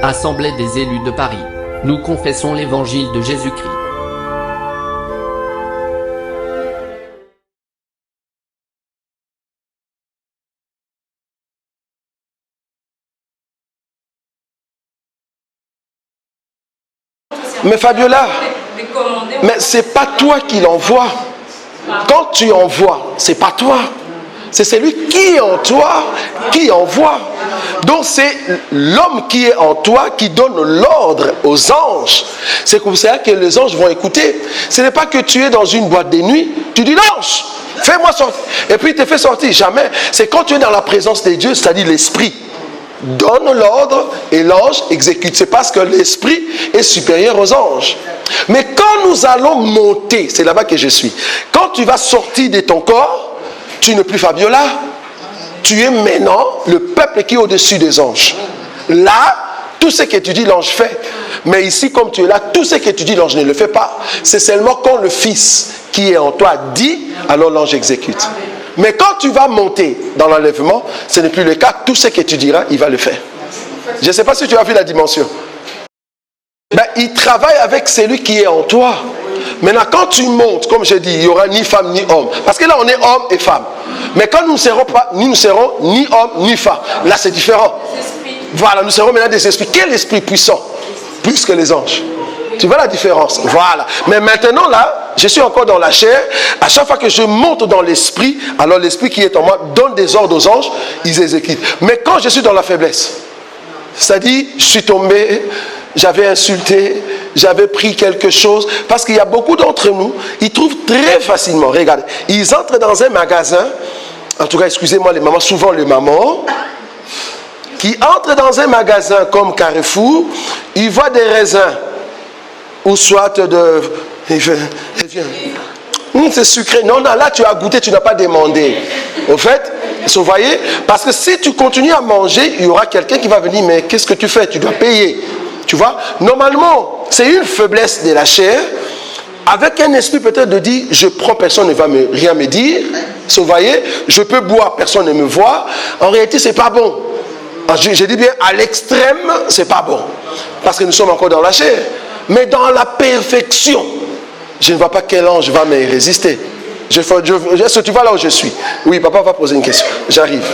Assemblée des élus de Paris. Nous confessons l'évangile de Jésus-Christ. Mais Fabiola, mais c'est pas toi qui l'envoie. Quand tu envoies, c'est pas toi. C'est celui qui est en toi qui envoie. Donc c'est l'homme qui est en toi qui donne l'ordre aux anges. C'est comme ça que les anges vont écouter. Ce n'est pas que tu es dans une boîte de nuit, tu dis l'ange, fais-moi sortir. Et puis il te fait sortir. Jamais. C'est quand tu es dans la présence de Dieu, c'est-à-dire l'esprit donne l'ordre et l'ange exécute. C'est parce que l'esprit est supérieur aux anges. Mais quand nous allons monter, c'est là-bas que je suis. Quand tu vas sortir de ton corps, tu n'es plus Fabiola. Tu es maintenant le peuple qui est au-dessus des anges. Là, tout ce que tu dis, l'ange fait. Mais ici, comme tu es là, tout ce que tu dis, l'ange ne le fait pas. C'est seulement quand le Fils qui est en toi dit, alors l'ange exécute. Mais quand tu vas monter dans l'enlèvement, ce n'est plus le cas. Tout ce que tu diras, il va le faire. Je ne sais pas si tu as vu la dimension. Ben, il travaille avec celui qui est en toi. Maintenant, quand tu montes, comme je dis, il n'y aura ni femme ni homme. Parce que là, on est homme et femme. Mais quand nous ne serons pas, nous ne serons ni homme ni femme. Là, c'est différent. Voilà, nous serons maintenant des esprits. Quel esprit puissant? Plus que les anges. Tu vois la différence? Voilà. Mais maintenant, là, je suis encore dans la chair. À chaque fois que je monte dans l'esprit, alors l'esprit qui est en moi donne des ordres aux anges, ils exécutent. Mais quand je suis dans la faiblesse, c'est-à-dire, je suis tombé, j'avais insulté, j'avais pris quelque chose, parce qu'il y a beaucoup d'entre nous, ils trouvent très facilement, regardez, ils entrent dans un magasin, en tout cas, excusez-moi les mamans, souvent les mamans, qui entrent dans un magasin comme Carrefour, ils voient des raisins, ou soit de... c'est sucré. Non, non, là tu as goûté, tu n'as pas demandé. Au fait, vous voyez, parce que si tu continues à manger, il y aura quelqu'un qui va venir, mais qu'est-ce que tu fais? Tu dois payer. Tu vois, normalement, c'est une faiblesse de la chair, avec un esprit peut-être de dire, je prends, personne ne va rien me dire. Vous voyez, je peux boire, personne ne me voit. En réalité, c'est pas bon. Je dis bien, à l'extrême, c'est pas bon. Parce que nous sommes encore dans la chair. Mais dans la perfection, je ne vois pas quel ange va me résister. Est-ce que tu vois là où je suis? Oui, papa va poser une question. J'arrive.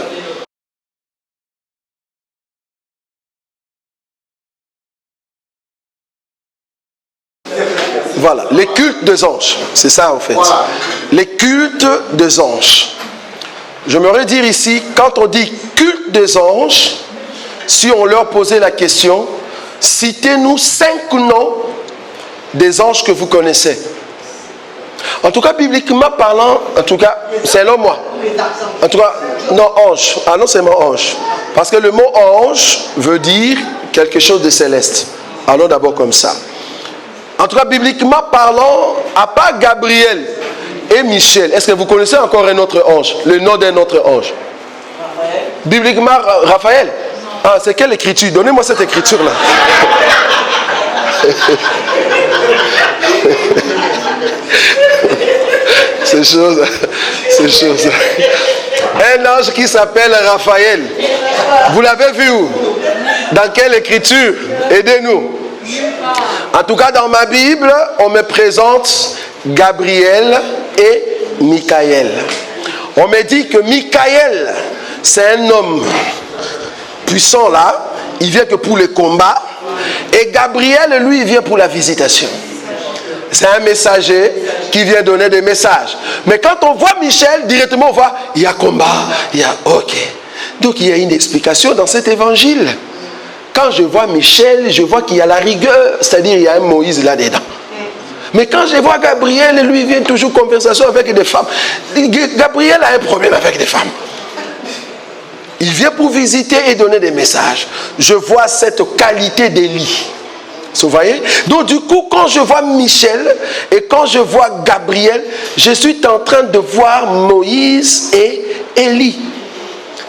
Voilà, les cultes des anges. C'est ça en fait. Voilà. Les cultes des anges. J'aimerais dire ici, quand on dit culte des anges, si on leur posait la question, citez-nous 5 noms des anges que vous connaissez. En tout cas, bibliquement parlant, en tout cas, selon moi. En tout cas, non, ange. Ah non, c'est mon ange. Parce que le mot ange veut dire quelque chose de céleste. Allons d'abord comme ça. En tout cas, bibliquement parlant, à part Gabriel et Michel, est-ce que vous connaissez encore un autre ange? Le nom d'un autre ange? Bibliquement, Raphaël? Ah, c'est quelle écriture? Donnez-moi cette écriture-là. C'est chose. Un ange qui s'appelle Raphaël. Vous l'avez vu où? Dans quelle écriture? Aidez-nous. En tout cas, dans ma Bible, on me présente Gabriel et Michael. On me dit que Michael, c'est un homme puissant là. Il vient que pour le combat. Et Gabriel, lui, il vient pour la visitation. C'est un messager qui vient donner des messages. Mais quand on voit Michel, directement on voit, il y a combat, il y a ok. Donc il y a une explication dans cet évangile. Quand je vois Michel, je vois qu'il y a la rigueur, c'est-à-dire il y a un Moïse là-dedans. Mais quand je vois Gabriel, lui il vient toujours conversation avec des femmes. Gabriel a un problème avec des femmes. Il vient pour visiter et donner des messages. Je vois cette qualité d'Élie. Vous voyez? Donc du coup, quand je vois Michel et quand je vois Gabriel, je suis en train de voir Moïse et Élie.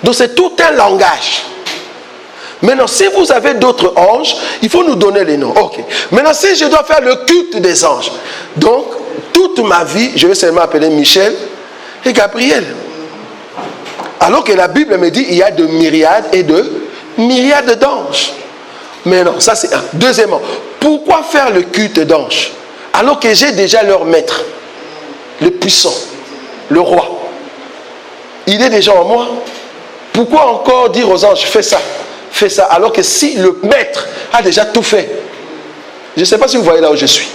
Donc c'est tout un langage. Maintenant, si vous avez d'autres anges, il faut nous donner les noms. Ok. Maintenant, si je dois faire le culte des anges, donc toute ma vie, je vais seulement appeler Michel et Gabriel. Alors que la Bible me dit qu'il y a de myriades et de myriades d'anges. Mais non, ça c'est un. Deuxièmement, pourquoi faire le culte d'ange alors que j'ai déjà leur maître, le puissant, le roi? Il est déjà en moi. Pourquoi encore dire aux anges, fais ça, alors que si le maître a déjà tout fait? Je ne sais pas si vous voyez là où je suis.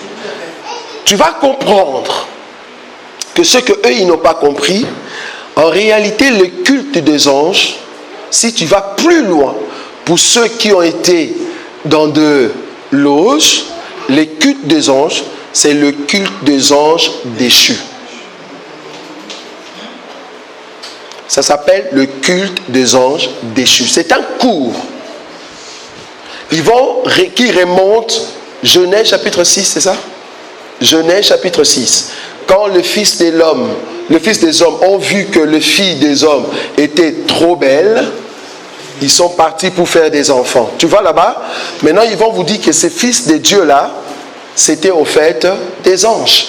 Tu vas comprendre que ce que eux ils n'ont pas compris, en réalité le culte des anges, si tu vas plus loin, pour ceux qui ont été dans de loges, le culte des anges, c'est le culte des anges déchus. Ça s'appelle le culte des anges déchus. C'est un cours. Qui remonte Genèse chapitre 6, c'est ça? Genèse chapitre 6. Quand le fils des hommes ont vu que le fille des hommes était trop belle, ils sont partis pour faire des enfants. Tu vois là-bas? Maintenant, ils vont vous dire que ces fils de Dieu là, c'était au fait des anges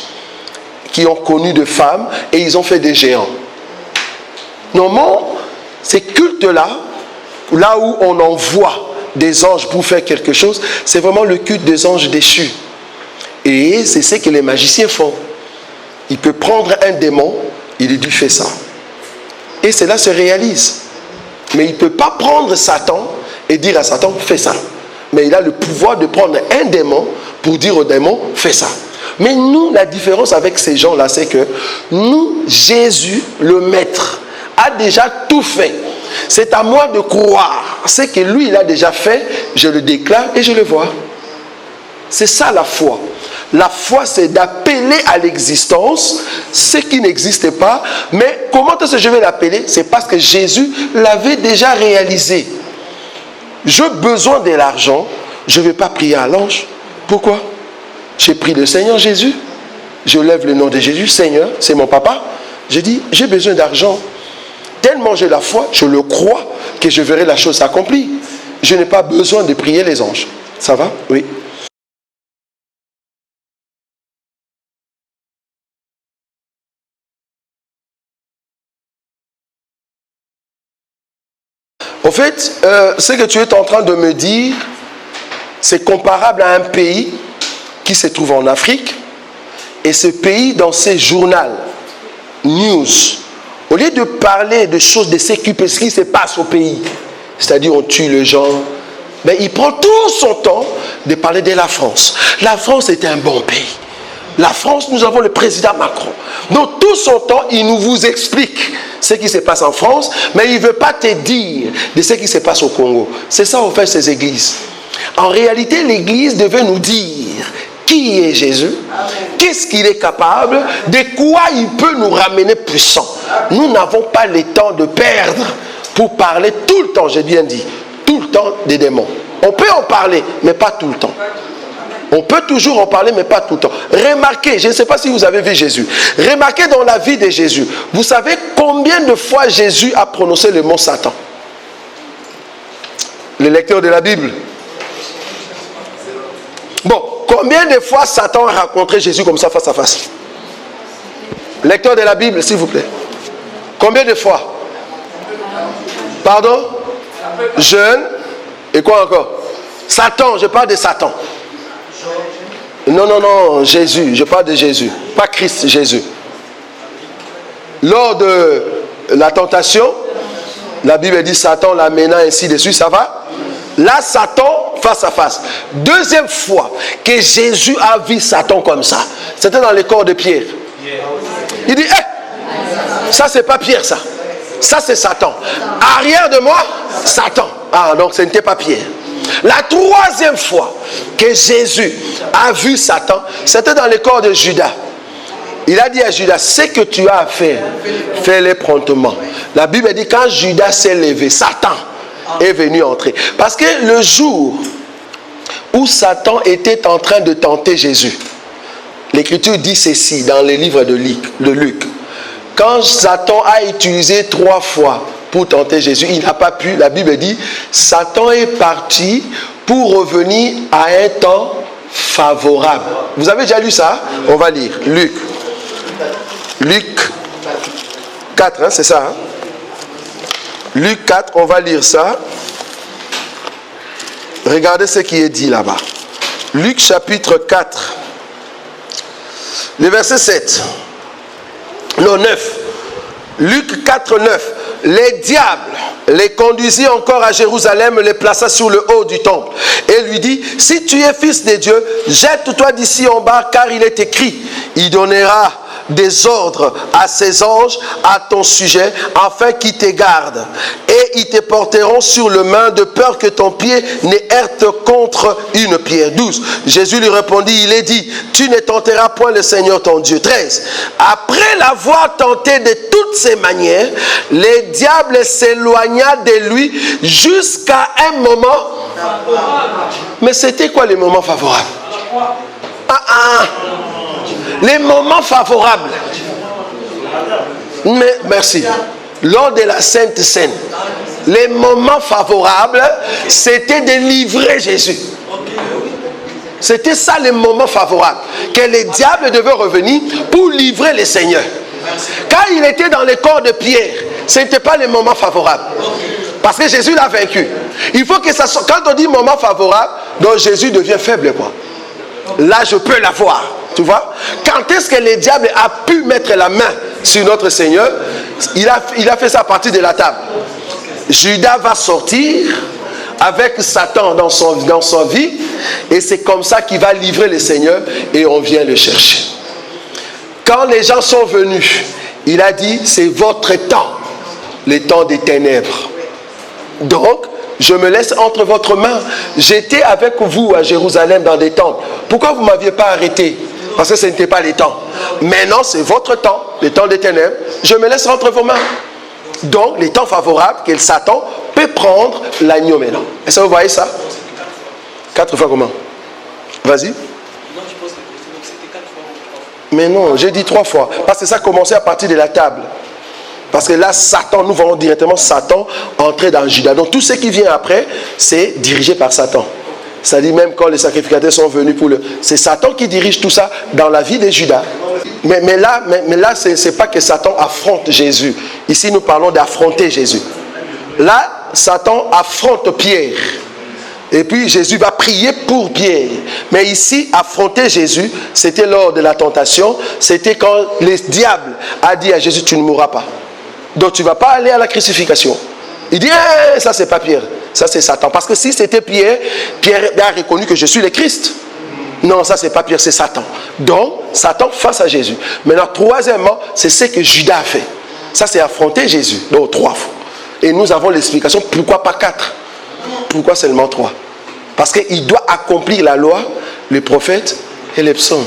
qui ont connu de femmes et ils ont fait des géants. Normalement, ces cultes-là, là où on envoie des anges pour faire quelque chose, c'est vraiment le culte des anges déchus. Et c'est ce que les magiciens font. Il peut prendre un démon, il lui dit fais ça. Et cela se réalise. Mais il ne peut pas prendre Satan et dire à Satan fais ça. Mais il a le pouvoir de prendre un démon pour dire au démon fais ça. Mais nous, la différence avec ces gens-là, c'est que nous, Jésus, le Maître, a déjà tout fait. C'est à moi de croire. Ce que lui, il a déjà fait, je le déclare et je le vois. C'est ça la foi. La foi, c'est d'appeler à l'existence ce qui n'existe pas. Mais comment est-ce que je vais l'appeler? C'est parce que Jésus l'avait déjà réalisé. J'ai besoin de l'argent, je ne vais pas prier à l'ange. Pourquoi? J'ai pris le Seigneur Jésus. Je lève le nom de Jésus. Seigneur, c'est mon papa. Je dis, j'ai besoin d'argent. Tellement j'ai la foi, je le crois, que je verrai la chose s'accomplir. Je n'ai pas besoin de prier les anges. Ça va? Oui. Au fait, ce que tu es en train de me dire, c'est comparable à un pays qui se trouve en Afrique. Et ce pays, dans ses journaux, news, au lieu de parler de choses, de ce qui se passe au pays, c'est-à-dire on tue les gens, mais il prend tout son temps de parler de la France. La France est un bon pays. La France, nous avons le président Macron. Donc tout son temps, il vous explique ce qui se passe en France, mais il ne veut pas te dire de ce qui se passe au Congo. C'est ça, en fait, ces églises. En réalité, l'église devait nous dire qui est Jésus, qu'est-ce qu'il est capable, de quoi il peut nous ramener puissant. Nous n'avons pas le temps de perdre pour parler tout le temps, j'ai bien dit, tout le temps des démons. On peut en parler, mais pas tout le temps. On peut toujours en parler, mais pas tout le temps. Remarquez, je ne sais pas si vous avez vu Jésus. Remarquez dans la vie de Jésus. Vous savez combien de fois Jésus a prononcé le mot Satan? Le lecteur de la Bible. Bon, combien de fois Satan a rencontré Jésus comme ça face à face? Lecteur de la Bible, s'il vous plaît. Combien de fois? Pardon? Jeune. Et quoi encore? Satan, je parle de Satan. Non, Jésus, je parle de Jésus, pas Christ, Jésus. Lors de la tentation, la Bible dit Satan l'amena ainsi dessus, ça va? Là, Satan, face à face. Deuxième fois que Jésus a vu Satan comme ça, c'était dans le corps de Pierre. Il dit, ça c'est pas Pierre ça. Ça c'est Satan. Arrière de moi, Satan. Ah, donc ce n'était pas Pierre. La troisième fois que Jésus a vu Satan, c'était dans le corps de Judas. Il a dit à Judas, ce que tu as à faire, fais-le promptement. La Bible dit, quand Judas s'est levé, Satan est venu entrer. Parce que le jour où Satan était en train de tenter Jésus, l'Écriture dit ceci dans les livres de Luc. Quand Satan a utilisé 3 fois pour tenter Jésus, il n'a pas pu. La Bible dit, Satan est parti pour revenir à un temps favorable. Vous avez déjà lu ça? On va lire. Luc 4, c'est ça. Luc 4, on va lire ça. Regardez ce qui est dit là-bas. Luc chapitre 4, le verset 7. Non, 9. Luc 4, 9. Les diables les conduisit encore à Jérusalem, les plaça sur le haut du temple et lui dit: si tu es fils de Dieu, jette-toi d'ici en bas, car il est écrit, il donnera des ordres à ses anges à ton sujet, afin qu'ils te gardent, et ils te porteront sur le main, de peur que ton pied ne heurte contre une pierre. 12. Jésus lui répondit, il est dit, tu ne tenteras point le Seigneur ton Dieu. 13. Après l'avoir tenté de toutes ses manières, le diable s'éloigna de lui jusqu'à un moment. Mais c'était quoi les moments favorables? Les moments favorables. Mais, merci. Lors de la Sainte Seine, les moments favorables, c'était de livrer Jésus. C'était ça les moments favorables. Que les diables devaient revenir pour livrer le Seigneur. Quand il était dans le corps de Pierre, ce n'était pas les moments favorables. Parce que Jésus l'a vaincu. Il faut que ça soit. Quand on dit moment favorable, donc Jésus devient faible, quoi. Là, je peux l'avoir. Tu vois? Quand est-ce que le diable a pu mettre la main sur notre Seigneur? Il a fait ça à partir de la table. Judas va sortir avec Satan dans son vie, et c'est comme ça qu'il va livrer le Seigneur, et on vient le chercher. Quand les gens sont venus, il a dit, c'est votre temps, le temps des ténèbres. Donc, je me laisse entre votre main. J'étais avec vous à Jérusalem dans des temples. Pourquoi vous ne m'aviez pas arrêté? Parce que ce n'était pas les temps. Maintenant, c'est votre temps, le temps des ténèbres. Je me laisse entre vos mains. Donc, les temps favorables, que Satan peut prendre l'agneau maintenant. Est-ce que vous voyez ça? 4 fois comment? Vas-y. Non, je pense que c'était 4 fois. Mais non, j'ai dit 3 fois. Parce que ça a commencé à partir de la table. Parce que là, Satan, nous voyons directement Satan entrer dans Judas. Donc, tout ce qui vient après, c'est dirigé par Satan. C'est-à-dire même quand les sacrificateurs sont venus pour le... C'est Satan qui dirige tout ça dans la vie de Judas. Mais là, c'est pas que Satan affronte Jésus. Ici, nous parlons d'affronter Jésus. Là, Satan affronte Pierre. Et puis, Jésus va prier pour Pierre. Mais ici, affronter Jésus, c'était lors de la tentation. C'était quand le diable a dit à Jésus, tu ne mourras pas. Donc, tu ne vas pas aller à la crucifixion. Il dit, ça, c'est pas Pierre. Ça, c'est Satan. Parce que si c'était Pierre, Pierre a reconnu que je suis le Christ. Non, ça, c'est pas Pierre, c'est Satan. Donc, Satan face à Jésus. Maintenant, troisièmement, c'est ce que Judas a fait. Ça, c'est affronter Jésus. Donc, 3 fois. Et nous avons l'explication, pourquoi pas 4? Pourquoi seulement 3? Parce qu'il doit accomplir la loi, les prophètes et les psaumes.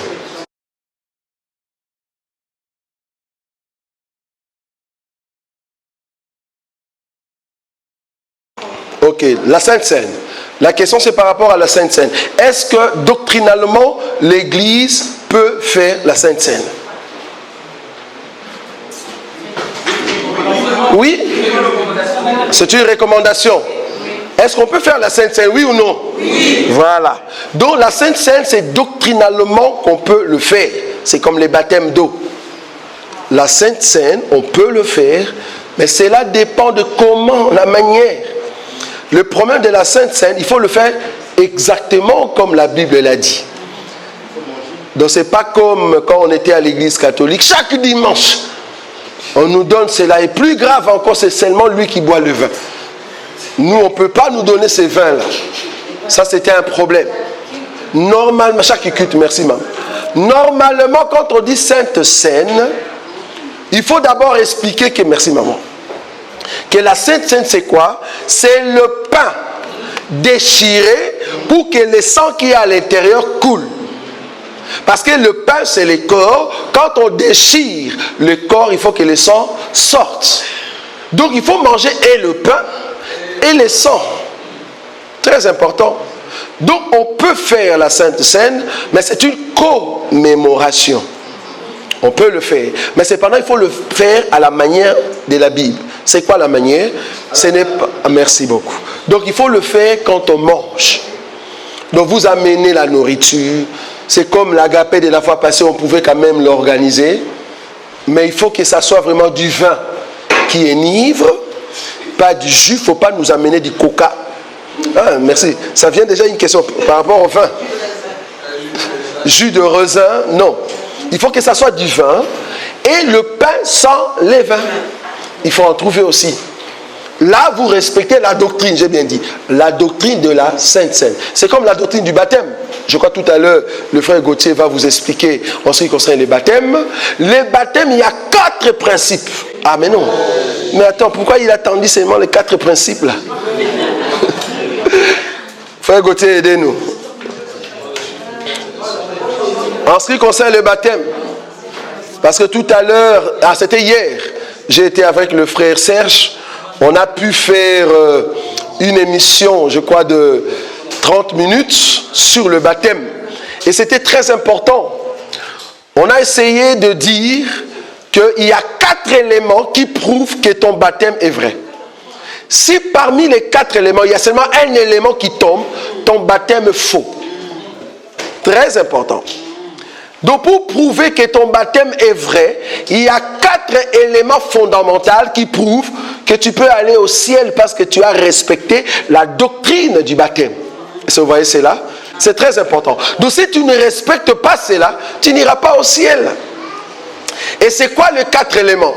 Ok, la Sainte Seine. La question c'est par rapport à la Sainte Seine. Est-ce que doctrinalement l'Église peut faire la Sainte Seine? Oui? C'est une recommandation. Est-ce qu'on peut faire la Sainte Seine, oui ou non? Oui. Voilà. Donc la Sainte Seine, c'est doctrinalement qu'on peut le faire. C'est comme les baptêmes d'eau. La Sainte Seine, on peut le faire, mais cela dépend de comment, la manière. Le problème de la Sainte Seine, il faut le faire exactement comme la Bible l'a dit. Donc c'est pas comme quand on était à l'église catholique, chaque dimanche, on nous donne cela. Et plus grave encore, c'est seulement lui qui boit le vin. Nous, on ne peut pas nous donner ces vins-là. Ça, c'était un problème. Normalement, chaque culte, merci maman. Normalement, quand on dit Sainte Seine, il faut d'abord expliquer que, merci maman, que la Sainte Seine, c'est quoi? C'est le pain déchiré pour que le sang qui est à l'intérieur coule. Parce que le pain, c'est le corps. Quand on déchire le corps, il faut que le sang sorte. Donc, il faut manger et le pain et le sang. Très important. Donc, on peut faire la Sainte Seine, mais c'est une commémoration. On peut le faire. Mais cependant, il faut le faire à la manière de la Bible. C'est quoi la manière? Ce n'est pas... Merci beaucoup. Donc, il faut le faire quand on mange. Donc, vous amenez la nourriture. C'est comme l'agapé de la fois passée, on pouvait quand même l'organiser. Mais il faut que ça soit vraiment du vin qui enivre, pas du jus. Il ne faut pas nous amener du coca. Ah, merci. Ça vient déjà une question par rapport au vin. Jus de raisin, non. Il faut que ça soit du vin et le pain sans levain. Il faut en trouver aussi. Là, vous respectez la doctrine, j'ai bien dit. La doctrine de la Sainte Seine. C'est comme la doctrine du baptême. Je crois tout à l'heure, le frère Gauthier va vous expliquer en ce qui concerne les baptêmes. Les baptêmes, il y a 4 principes. Ah, mais non. Mais attends, pourquoi il attendit seulement les 4 principes là? Frère Gauthier, aidez-nous. En ce qui concerne le baptême, parce que tout à l'heure, c'était hier, j'ai été avec le frère Serge, on a pu faire une émission, je crois, de 30 minutes sur le baptême. Et c'était très important. On a essayé de dire qu'il y a 4 éléments qui prouvent que ton baptême est vrai. Si parmi les 4 éléments, il y a seulement un élément qui tombe, ton baptême est faux. Très important. Donc pour prouver que ton baptême est vrai, il y a 4 éléments fondamentaux qui prouvent que tu peux aller au ciel parce que tu as respecté la doctrine du baptême. Est-ce que vous voyez cela? C'est très important. Donc si tu ne respectes pas cela, tu n'iras pas au ciel. Et c'est quoi les 4 éléments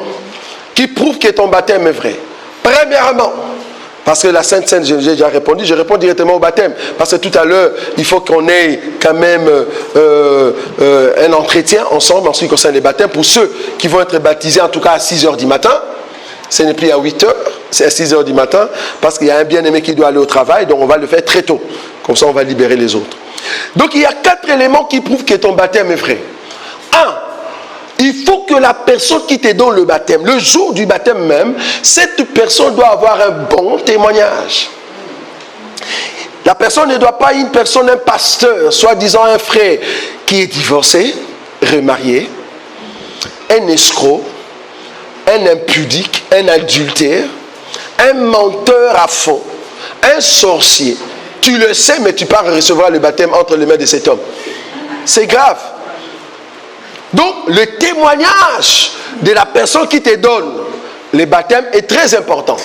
qui prouvent que ton baptême est vrai? Premièrement, parce que la Sainte Seine, j'ai déjà répondu, je réponds directement au baptême. Parce que tout à l'heure, il faut qu'on ait quand même un entretien ensemble en ce qui concerne les baptêmes. Pour ceux qui vont être baptisés, en tout cas à 6h du matin, ce n'est plus à 8h, c'est à 6h du matin, parce qu'il y a un bien-aimé qui doit aller au travail, donc on va le faire très tôt. Comme ça, on va libérer les autres. Donc il y a 4 éléments qui prouvent que ton baptême est vrai. 1. Il faut que la personne qui te donne le baptême, le jour du baptême même, cette personne doit avoir un bon témoignage. La personne ne doit pas être une personne, un pasteur, soi-disant un frère qui est divorcé, remarié, un escroc, un impudique, un adultère, un menteur à fond, un sorcier. Tu le sais, mais tu pars recevoir le baptême entre les mains de cet homme. C'est grave. Donc, le témoignage de la personne qui te donne le baptême est très important.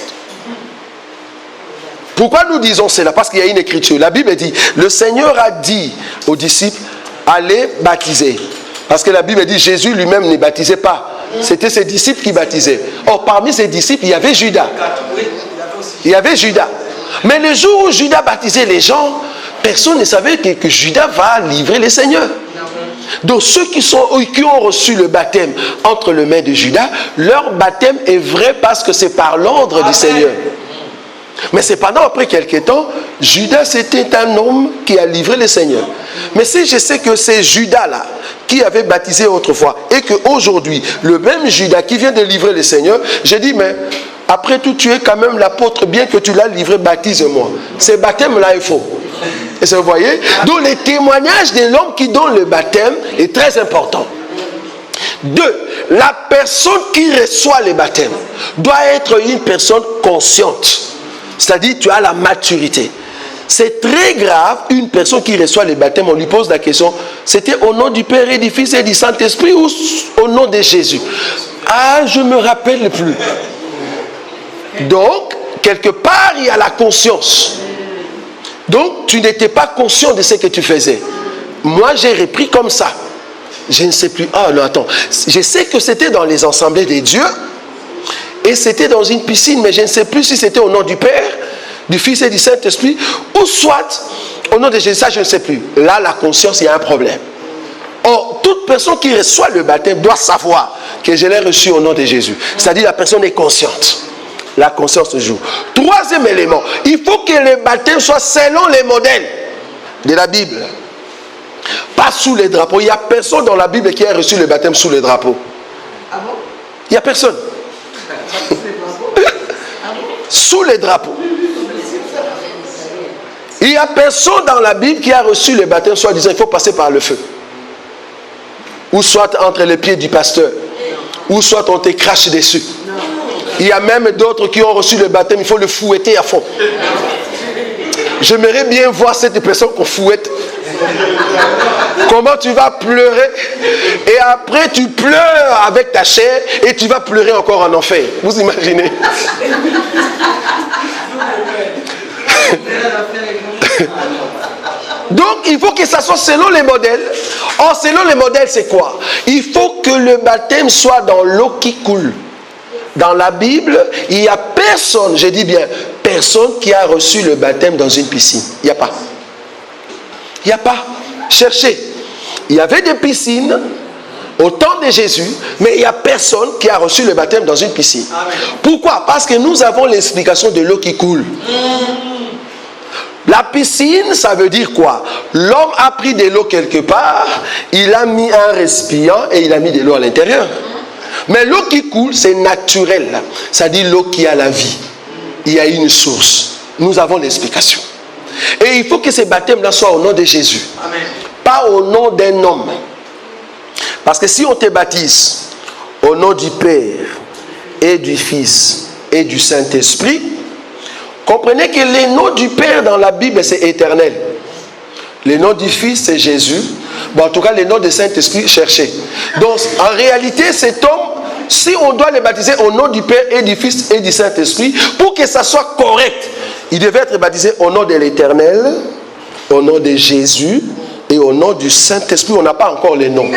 Pourquoi nous disons cela? Parce qu'il y a une écriture. La Bible dit, le Seigneur a dit aux disciples, allez baptiser. Parce que la Bible dit, Jésus lui-même ne baptisait pas. C'était ses disciples qui baptisaient. Or, parmi ses disciples, il y avait Judas. Il y avait Judas. Mais le jour où Judas baptisait les gens, personne ne savait que Judas va livrer le Seigneur. Donc ceux qui ont reçu le baptême entre les mains de Judas, leur baptême est vrai parce que c'est par l'ordre du Seigneur. Mais cependant, après quelques temps, Judas c'était un homme qui a livré le Seigneur. Mais si je sais que c'est Judas-là qui avait baptisé autrefois et qu'aujourd'hui, le même Judas qui vient de livrer le Seigneur, j'ai dit, mais après tout, tu es quand même l'apôtre, bien que tu l'as livré, baptise-moi. Ce baptême-là est faux. Et ça, vous voyez? Donc, le témoignage de l'homme qui donne le baptême est très important. 2. La personne qui reçoit le baptême doit être une personne consciente. C'est-à-dire, tu as la maturité. C'est très grave, une personne qui reçoit le baptême, on lui pose la question, c'était au nom du Père et du Fils et du Saint-Esprit ou au nom de Jésus? Ah, je ne me rappelle plus. Donc, quelque part, il y a la conscience. Donc, tu n'étais pas conscient de ce que tu faisais. Moi, j'ai repris comme ça. Je ne sais plus. Ah non, attends. Je sais que c'était dans les assemblées des dieux. Et c'était dans une piscine. Mais je ne sais plus si c'était au nom du Père, du Fils et du Saint-Esprit. Ou soit au nom de Jésus. Ça, je ne sais plus. Là, la conscience, il y a un problème. Or, toute personne qui reçoit le baptême doit savoir que je l'ai reçu au nom de Jésus. C'est-à-dire la personne est consciente. La conscience joue. 3e élément, il faut que le baptême soit selon les modèles de la Bible. Pas sous les drapeaux. Il n'y a personne dans la Bible qui a reçu le baptême sous les drapeaux. Ah bon? Il n'y a personne. Sous les drapeaux. Il n'y a personne dans la Bible qui a reçu le baptême soit disant il faut passer par le feu. Ou soit entre les pieds du pasteur. Ou soit on te crache dessus. Il y a même d'autres qui ont reçu le baptême, il faut le fouetter à fond. J'aimerais bien voir cette personne qu'on fouette. Comment tu vas pleurer et après tu pleures avec ta chair et tu vas pleurer encore en enfer. Vous imaginez? Donc, il faut que ça soit selon les modèles. Or, selon les modèles, c'est quoi? Il faut que le baptême soit dans l'eau qui coule. Dans la Bible, il n'y a personne, je dis bien, personne qui a reçu le baptême dans une piscine. Il n'y a pas. Il n'y a pas. Cherchez. Il y avait des piscines au temps de Jésus, mais il n'y a personne qui a reçu le baptême dans une piscine. Amen. Pourquoi? Parce que nous avons l'explication de l'eau qui coule. La piscine, ça veut dire quoi? L'homme a pris de l'eau quelque part, il a mis un récipient et il a mis de l'eau à l'intérieur. Mais l'eau qui coule, c'est naturel. Ça dit l'eau qui a la vie. Il y a une source. Nous avons l'explication. Et il faut que ce baptême-là soit au nom de Jésus. Amen. Pas au nom d'un homme. Parce que si on te baptise au nom du Père et du Fils et du Saint-Esprit, comprenez que le nom du Père dans la Bible, c'est éternel. Le nom du Fils, c'est Jésus. Bon, en tout cas, le nom du Saint-Esprit, cherchez. Donc, en réalité, cet homme, si on doit le baptiser au nom du Père et du Fils et du Saint-Esprit, pour que ça soit correct, il devait être baptisé au nom de l'Éternel, au nom de Jésus et au nom du Saint-Esprit. On n'a pas encore les noms.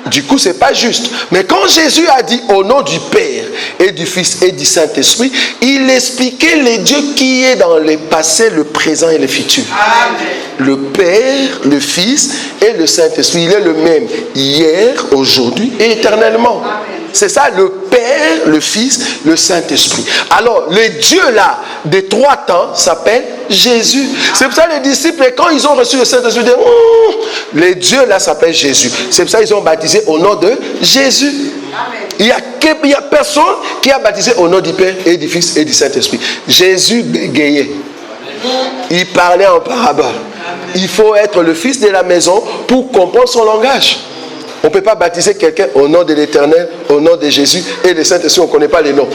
Du coup, ce n'est pas juste. Mais quand Jésus a dit au nom du Père et du Fils et du Saint-Esprit, il expliquait le Dieu qui est dans le passé, le présent et le futur. Amen. Le Père, le Fils et le Saint-Esprit, il est le même hier, aujourd'hui et éternellement. Amen. C'est ça, le Père, le Fils, le Saint-Esprit. Alors, le Dieu là, des trois temps, s'appelle Jésus. C'est pour ça que les disciples, quand ils ont reçu le Saint-Esprit, ils disent, le Dieu là s'appelle Jésus. C'est pour ça qu'ils ont baptisé au nom de Jésus. Amen. Il n'y a personne qui a baptisé au nom du Père et du Fils et du Saint-Esprit. Jésus bégayait. Il parlait en parabole. Il faut être le fils de la maison pour comprendre son langage. On ne peut pas baptiser quelqu'un au nom de l'Éternel, au nom de Jésus et de Saint-Esprit, on ne connaît pas les noms.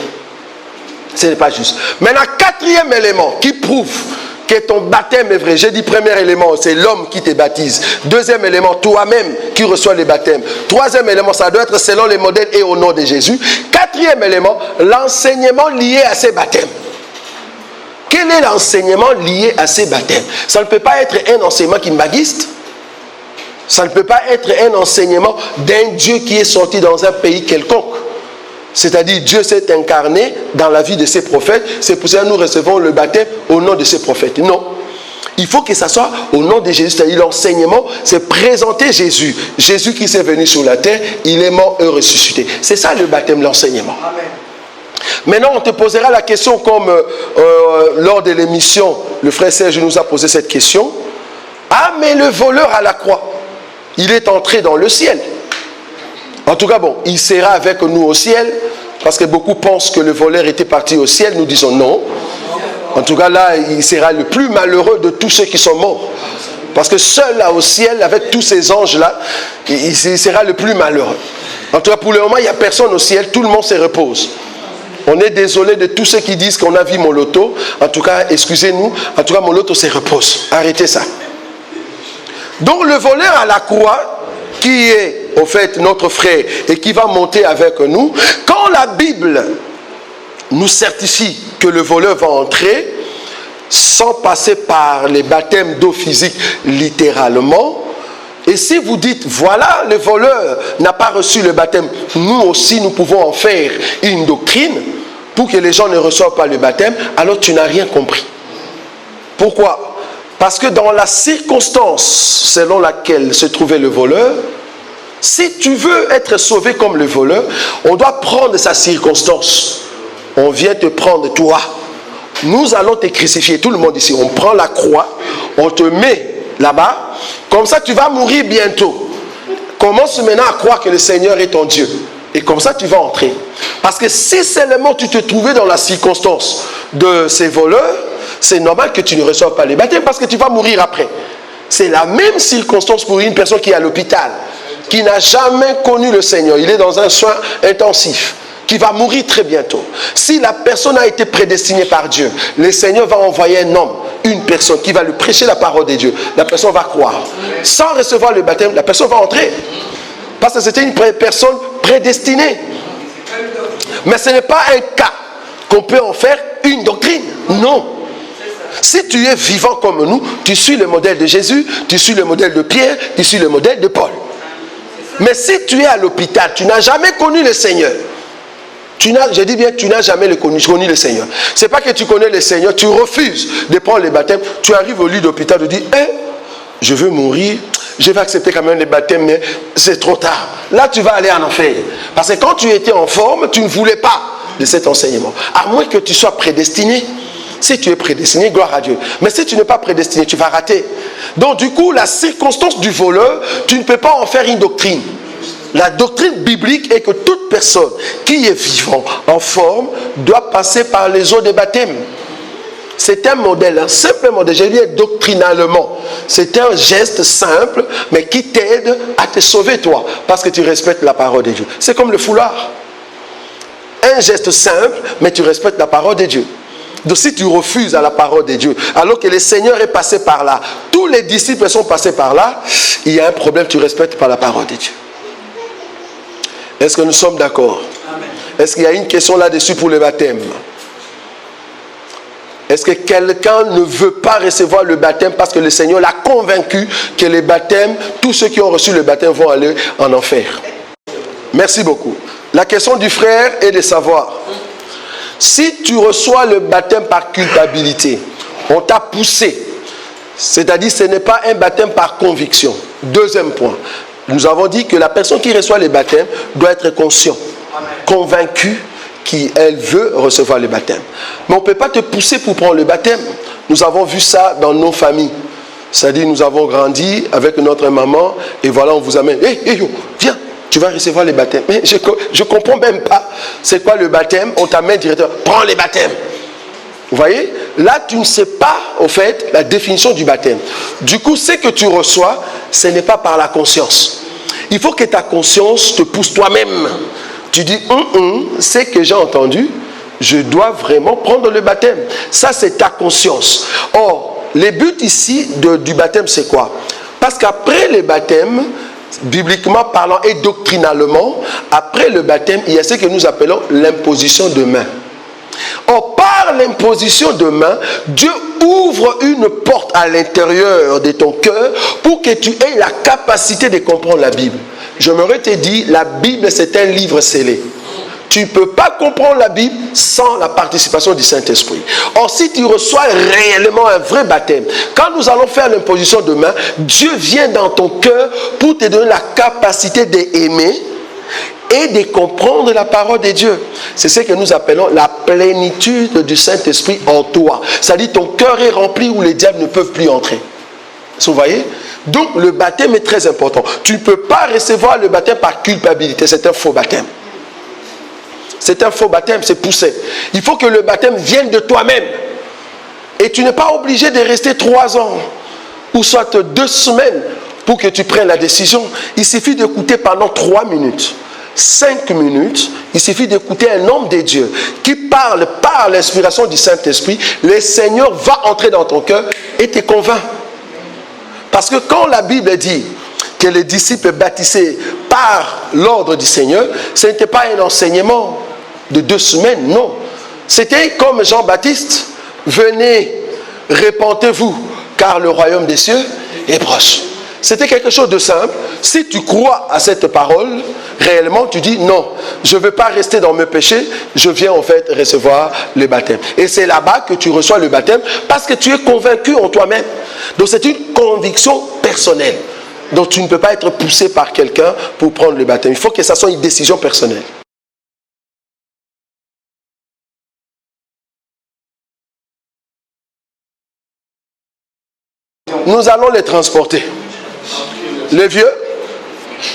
Ce n'est pas juste. Maintenant, quatrième élément qui prouve que ton baptême est vrai. J'ai dit premier élément, c'est l'homme qui te baptise. Deuxième élément, toi-même qui reçois le baptême. Troisième élément, ça doit être selon les modèles et au nom de Jésus. Quatrième élément, l'enseignement lié à ces baptêmes. Quel est l'enseignement lié à ces baptêmes? Ça ne peut pas être un enseignement kimbaguiste. Ça ne peut pas être un enseignement d'un Dieu qui est sorti dans un pays quelconque. C'est-à-dire Dieu s'est incarné dans la vie de ses prophètes. C'est pour ça que nous recevons le baptême au nom de ses prophètes. Non. Il faut que ça soit au nom de Jésus. C'est-à-dire l'enseignement, c'est présenter Jésus. Jésus qui s'est venu sur la terre, il est mort et ressuscité. C'est ça le baptême, l'enseignement. Amen. Maintenant, on te posera la question comme lors de l'émission, le frère Serge nous a posé cette question. Ah, mais le voleur à la croix, il est entré dans le ciel. En tout cas, bon, il sera avec nous au ciel, parce que beaucoup pensent que le voleur était parti au ciel. Nous disons non. En tout cas, là, il sera le plus malheureux de tous ceux qui sont morts. Parce que seul là au ciel, avec tous ces anges-là, il sera le plus malheureux. En tout cas, pour le moment, il n'y a personne au ciel, tout le monde se repose. On est désolé de tous ceux qui disent qu'on a vu mon loto. En tout cas, excusez-nous, en tout cas, mon loto se repose. Arrêtez ça. Donc le voleur à la croix, qui est au fait notre frère et qui va monter avec nous, quand la Bible nous certifie que le voleur va entrer sans passer par les baptêmes d'eau physique littéralement, et si vous dites voilà, le voleur n'a pas reçu le baptême, nous aussi nous pouvons en faire une doctrine pour que les gens ne reçoivent pas le baptême, alors tu n'as rien compris. Pourquoi ? Parce que dans la circonstance selon laquelle se trouvait le voleur, si tu veux être sauvé comme le voleur, on doit prendre sa circonstance. On vient te prendre toi. Nous allons te crucifier. Tout le monde ici, on prend la croix, on te met là-bas. Comme ça, tu vas mourir bientôt. Commence maintenant à croire que le Seigneur est ton Dieu. Et comme ça, tu vas entrer. Parce que si seulement tu te trouvais dans la circonstance de ces voleurs, c'est normal que tu ne reçoives pas les baptêmes parce que tu vas mourir après. C'est la même circonstance pour une personne qui est à l'hôpital, qui n'a jamais connu le Seigneur. Il est dans un soin intensif, qui va mourir très bientôt. Si la personne a été prédestinée par Dieu, le Seigneur va envoyer un homme, une personne qui va lui prêcher la parole de Dieu. La personne va croire. Sans recevoir le baptême, la personne va entrer. Parce que c'était une personne prédestinée. Mais ce n'est pas un cas qu'on peut en faire une doctrine. Non. Si tu es vivant comme nous, tu suis le modèle de Jésus, tu suis le modèle de Pierre, tu suis le modèle de Paul. Mais si tu es à l'hôpital, tu n'as jamais connu le Seigneur. Je dis bien, tu n'as jamais connu le Seigneur. Ce n'est pas que tu connais le Seigneur, tu refuses de prendre le baptême. Tu arrives au lit d'hôpital, tu dis, je veux mourir, je vais accepter quand même le baptême, mais c'est trop tard. Là, tu vas aller en enfer. Parce que quand tu étais en forme, tu ne voulais pas de cet enseignement. À moins que tu sois prédestiné. Si tu es prédestiné, gloire à Dieu. Mais si tu n'es pas prédestiné, tu vas rater. Donc du coup, la circonstance du voleur, tu ne peux pas en faire une doctrine. La doctrine biblique est que toute personne qui est vivante, en forme, doit passer par les eaux de baptême. C'est un modèle, un simple modèle. Je dis doctrinalement. C'est un geste simple, mais qui t'aide à te sauver toi, parce que tu respectes la parole de Dieu. C'est comme le foulard. Un geste simple, mais tu respectes la parole de Dieu. Donc si tu refuses à la parole de Dieu, alors que le Seigneur est passé par là, tous les disciples sont passés par là, il y a un problème, tu ne respectes pas la parole de Dieu. Est-ce que nous sommes d'accord? Est-ce qu'il y a une question là-dessus pour le baptême? Est-ce que quelqu'un ne veut pas recevoir le baptême parce que le Seigneur l'a convaincu que le baptême, tous ceux qui ont reçu le baptême vont aller en enfer? Merci beaucoup. La question du frère est de savoir, si tu reçois le baptême par culpabilité, on t'a poussé, c'est-à-dire ce n'est pas un baptême par conviction. Deuxième point, nous avons dit que la personne qui reçoit le baptême doit être conscient, convaincue qu'elle veut recevoir le baptême. Mais on ne peut pas te pousser pour prendre le baptême. Nous avons vu ça dans nos familles. C'est-à-dire nous avons grandi avec notre maman et voilà on vous amène. Yo, viens. Tu vas recevoir le baptême. Mais je ne comprends même pas c'est quoi le baptême. On t'amène directement. Prends le baptême. Vous voyez? Là, tu ne sais pas, au fait, la définition du baptême. Du coup, ce que tu reçois, ce n'est pas par la conscience. Il faut que ta conscience te pousse toi-même. Tu dis, ce que j'ai entendu, je dois vraiment prendre le baptême. Ça, c'est ta conscience. Or, le but ici du baptême, c'est quoi? Parce qu'après le baptême, bibliquement parlant et doctrinalement, après le baptême, il y a ce que nous appelons l'imposition de main. Or, par l'imposition de main, Dieu ouvre une porte à l'intérieur de ton cœur pour que tu aies la capacité de comprendre la Bible. J'aimerais te dire, la Bible, c'est un livre scellé. Tu ne peux pas comprendre la Bible sans la participation du Saint-Esprit. Or, si tu reçois réellement un vrai baptême, quand nous allons faire l'imposition de main, Dieu vient dans ton cœur pour te donner la capacité d'aimer et de comprendre la parole de Dieu. C'est ce que nous appelons la plénitude du Saint-Esprit en toi. C'est-à-dire ton cœur est rempli où les diables ne peuvent plus entrer. Vous voyez? Donc, le baptême est très important. Tu ne peux pas recevoir le baptême par culpabilité. C'est un faux baptême. C'est un faux baptême, c'est poussé. Il faut que le baptême vienne de toi-même. Et tu n'es pas obligé de rester 3 ans ou soit 2 semaines pour que tu prennes la décision. Il suffit d'écouter pendant 3 minutes, 5 minutes. Il suffit d'écouter un homme de Dieu qui parle par l'inspiration du Saint-Esprit. Le Seigneur va entrer dans ton cœur et te convainc. Parce que quand la Bible dit que les disciples baptisés par l'ordre du Seigneur, ce n'était pas un enseignement de 2 semaines, non. C'était comme Jean-Baptiste, venez, répentez-vous, car le royaume des cieux est proche. C'était quelque chose de simple. Si tu crois à cette parole, réellement, tu dis non, je ne veux pas rester dans mes péchés, je viens en fait recevoir le baptême. Et c'est là-bas que tu reçois le baptême parce que tu es convaincu en toi-même. Donc c'est une conviction personnelle. Donc tu ne peux pas être poussé par quelqu'un pour prendre le baptême. Il faut que ça soit une décision personnelle. Nous allons les transporter. Le vieux,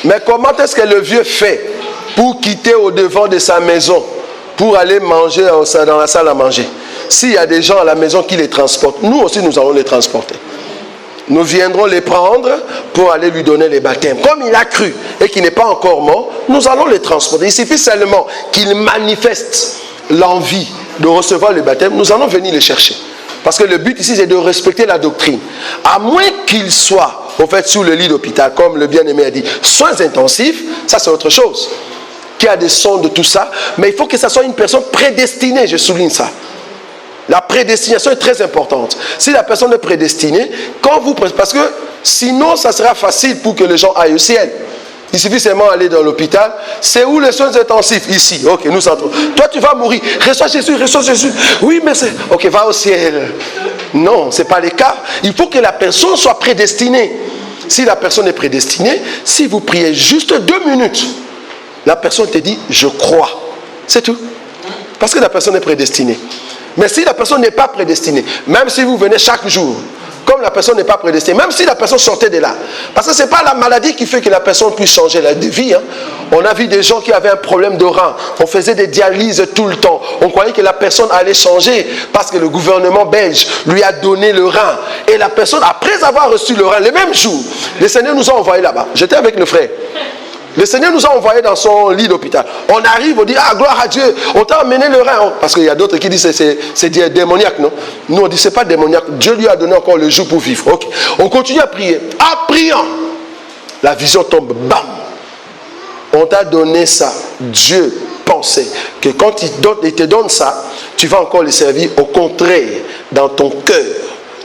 mais comment est-ce que le vieux fait pour quitter au devant de sa maison, pour aller manger dans la salle à manger? S'il y a des gens à la maison qui les transportent, nous aussi nous allons les transporter. Nous viendrons les prendre pour aller lui donner les baptêmes. Comme il a cru et qu'il n'est pas encore mort, nous allons les transporter. Il suffit seulement qu'il manifeste l'envie de recevoir le baptême, nous allons venir les chercher. Parce que le but ici, c'est de respecter la doctrine. À moins qu'il soit, en fait, sous le lit d'hôpital, comme le bien-aimé a dit, soins intensifs, ça c'est autre chose. Qui a des sons de tout ça, mais il faut que ça soit une personne prédestinée, je souligne ça. La prédestination est très importante. Si la personne est prédestinée, quand vous... Parce que sinon, ça sera facile pour que les gens aillent au ciel. Il suffit seulement d'aller dans l'hôpital. C'est où les soins intensifs? Ici. Ok, nous entrons. Toi, tu vas mourir. Reçois Jésus, reçois Jésus. Oui, mais c'est... Ok, va au ciel. Non, ce n'est pas le cas. Il faut que la personne soit prédestinée. Si la personne est prédestinée, si vous priez juste 2 minutes, la personne te dit, je crois. C'est tout. Parce que la personne est prédestinée. Mais si la personne n'est pas prédestinée, même si vous venez chaque jour, comme la personne n'est pas prédestinée, même si la personne sortait de là, parce que ce n'est pas la maladie qui fait que la personne puisse changer la vie. Hein. On a vu des gens qui avaient un problème de rein. On faisait des dialyses tout le temps. On croyait que la personne allait changer parce que le gouvernement belge lui a donné le rein. Et la personne, après avoir reçu le rein, le même jour, le Seigneur nous a envoyés là-bas. J'étais avec le frère. Le Seigneur nous a envoyés dans son lit d'hôpital. On arrive, on dit, ah, gloire à Dieu, on t'a amené le rein. Parce qu'il y a d'autres qui disent, c'est démoniaque, non? Nous, on dit, c'est pas démoniaque. Dieu lui a donné encore le jour pour vivre. Okay. On continue à prier. En priant, la vision tombe, bam. On t'a donné ça. Dieu pensait que quand il te donne ça, tu vas encore le servir. Au contraire, dans ton cœur,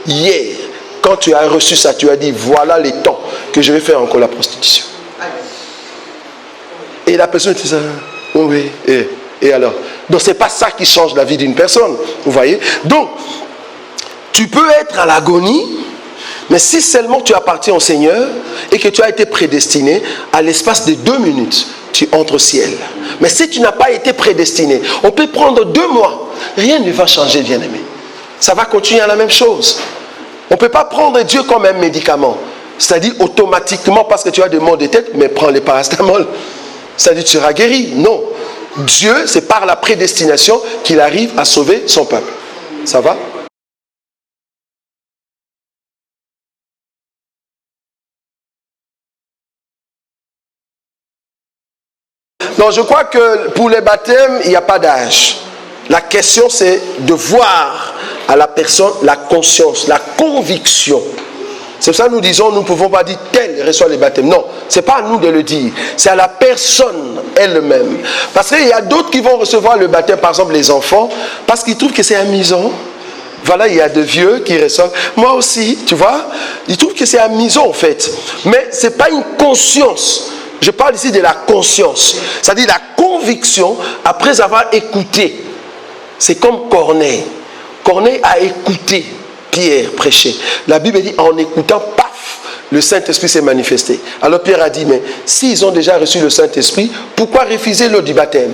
hier, quand tu as reçu ça, tu as dit, voilà les temps que je vais faire encore la prostitution. Et la personne dit ça, oui, et alors? Donc, ce n'est pas ça qui change la vie d'une personne, vous voyez? Donc, tu peux être à l'agonie, mais si seulement tu appartiens au Seigneur et que tu as été prédestiné, à l'espace de 2 minutes, tu entres au ciel. Mais si tu n'as pas été prédestiné, on peut prendre 2 mois, rien ne va changer, bien-aimé. Ça va continuer à la même chose. On ne peut pas prendre Dieu comme un médicament, c'est-à-dire automatiquement parce que tu as des maux de tête, mais prends les paracétamol. C'est-à-dire que tu seras guéri. Non. Dieu, c'est par la prédestination qu'il arrive à sauver son peuple. Ça va? Non, je crois que pour les baptêmes, il n'y a pas d'âge. La question, c'est de voir à la personne la conscience, la conviction. C'est pour ça que nous disons, nous ne pouvons pas dire tel reçoit les baptêmes. Non, ce n'est pas à nous de le dire. C'est à la personne elle-même. Parce qu'il y a d'autres qui vont recevoir le baptême, par exemple les enfants, parce qu'ils trouvent que c'est amusant. Voilà, il y a de vieux qui reçoivent. Moi aussi, tu vois, ils trouvent que c'est amusant en fait. Mais ce n'est pas une conscience. Je parle ici de la conscience. C'est-à-dire la conviction après avoir écouté. C'est comme Corneille. Corneille a écouté Pierre prêcher. La Bible dit, en écoutant, paf, le Saint-Esprit s'est manifesté. Alors Pierre a dit, mais s'ils ont déjà reçu le Saint-Esprit, pourquoi refuser l'eau du baptême?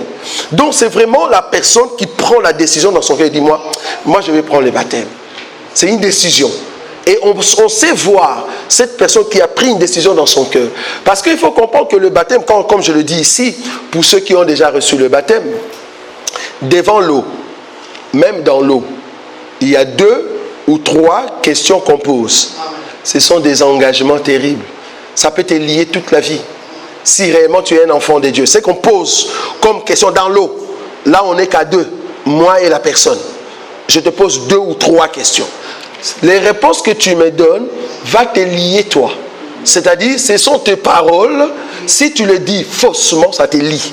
Donc c'est vraiment la personne qui prend la décision dans son cœur et dit, moi je vais prendre le baptême. C'est une décision. Et on sait voir cette personne qui a pris une décision dans son cœur. Parce qu'il faut comprendre que le baptême, comme je le dis ici, pour ceux qui ont déjà reçu le baptême, devant l'eau, même dans l'eau, il y a 2 ou 3 questions qu'on pose. Ce sont des engagements terribles. Ça peut te lier toute la vie. Si réellement tu es un enfant de Dieu. C'est qu'on pose comme question dans l'eau. Là, on n'est qu'à 2. Moi et la personne. Je te pose 2 ou 3 questions. Les réponses que tu me donnes vont te lier toi. C'est-à-dire, ce sont tes paroles. Si tu le dis faussement, ça te lie.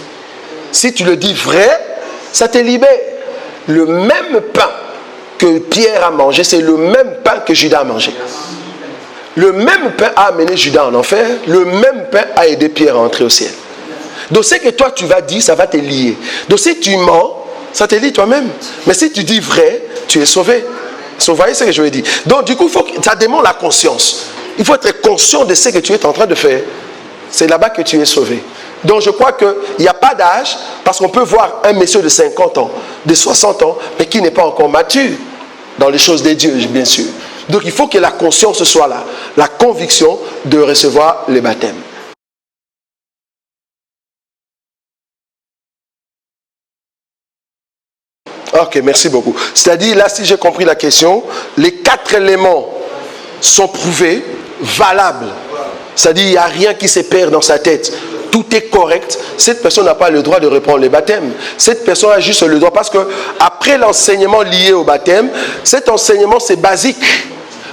Si tu le dis vrai, ça te libère. Le même pain que Pierre a mangé, c'est le même pain que Judas a mangé. Le même pain a amené Judas en enfer, le même pain a aidé Pierre à entrer au ciel. Donc ce que toi tu vas dire, ça va te lier. Donc si tu mens, ça te lie toi-même. Mais si tu dis vrai, tu es sauvé. Vous voyez ce que je veux dire? Donc du coup, ça demande la conscience. Il faut être conscient de ce que tu es en train de faire. C'est là-bas que tu es sauvé. Donc je crois qu'il n'y a pas d'âge, parce qu'on peut voir un monsieur de 50 ans, de 60 ans, mais qui n'est pas encore mature dans les choses de Dieu, bien sûr. Donc il faut que la conscience soit là, la conviction de recevoir le baptême. Ok, merci beaucoup. C'est-à-dire, là, si j'ai compris la question, les 4 éléments sont prouvés, valables. C'est-à-dire, il n'y a rien qui se perd dans sa tête. Tout est correct. Cette personne n'a pas le droit de reprendre le baptême. Cette personne a juste le droit, parce que après l'enseignement lié au baptême, cet enseignement c'est basique.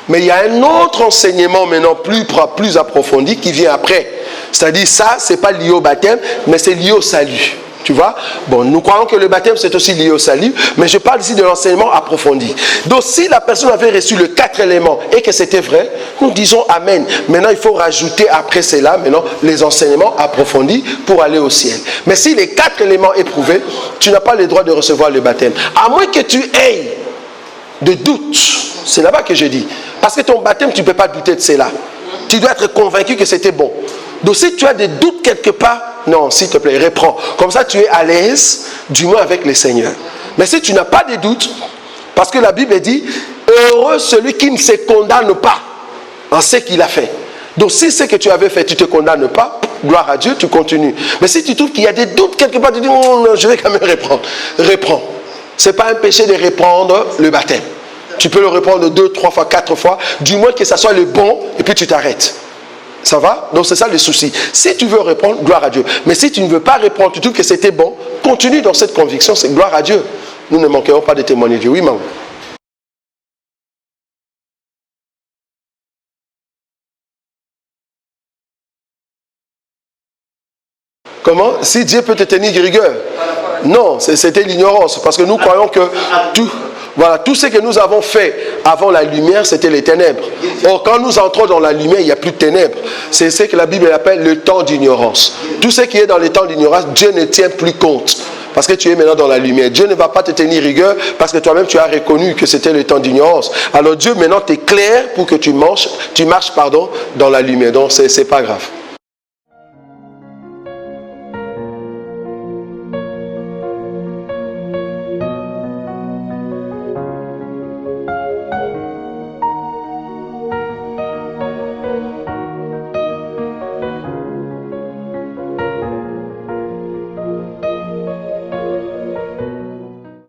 Mais il y a un autre enseignement maintenant plus approfondi qui vient après. C'est-à-dire ça, c'est pas lié au baptême, mais c'est lié au salut. Tu vois? Bon, nous croyons que le baptême c'est aussi lié au salut, mais je parle ici de l'enseignement approfondi. Donc si la personne avait reçu les 4 éléments et que c'était vrai, nous disons Amen. Maintenant il faut rajouter après cela, maintenant les enseignements approfondis pour aller au ciel. Mais si les 4 éléments est prouvé, tu n'as pas le droit de recevoir le baptême. À moins que tu aies de doutes, c'est là-bas que je dis. Parce que ton baptême, tu ne peux pas douter de cela. Tu dois être convaincu que c'était bon. Donc si tu as des doutes quelque part, non, s'il te plaît, reprends. Comme ça, tu es à l'aise, du moins avec le Seigneur. Mais si tu n'as pas de doutes, parce que la Bible dit, heureux celui qui ne se condamne pas en ce qu'il a fait. Donc si ce que tu avais fait, tu ne te condamnes pas, gloire à Dieu, tu continues. Mais si tu trouves qu'il y a des doutes quelque part, tu dis, oh, non, je vais quand même reprendre. Reprends. Ce n'est pas un péché de reprendre le baptême. Tu peux le reprendre 2, 3 fois, 4 fois, du moins que ça soit le bon, et puis tu t'arrêtes. Ça va? Donc c'est ça le souci. Si tu veux répondre, gloire à Dieu. Mais si tu ne veux pas répondre, tu trouves que c'était bon, continue dans cette conviction, c'est gloire à Dieu. Nous ne manquerons pas de témoigner Dieu. Oui, maman. Comment? Si Dieu peut te tenir rigueur. Non, c'était l'ignorance. Parce que nous croyons que tout ce que nous avons fait avant la lumière, c'était les ténèbres. Or, quand nous entrons dans la lumière, il n'y a plus de ténèbres. C'est ce que la Bible appelle le temps d'ignorance. Tout ce qui est dans le temps d'ignorance, Dieu ne tient plus compte. Parce que tu es maintenant dans la lumière. Dieu ne va pas te tenir rigueur parce que toi-même tu as reconnu que c'était le temps d'ignorance. Alors Dieu maintenant t'éclaire pour que tu marches dans la lumière. Donc c'est pas grave.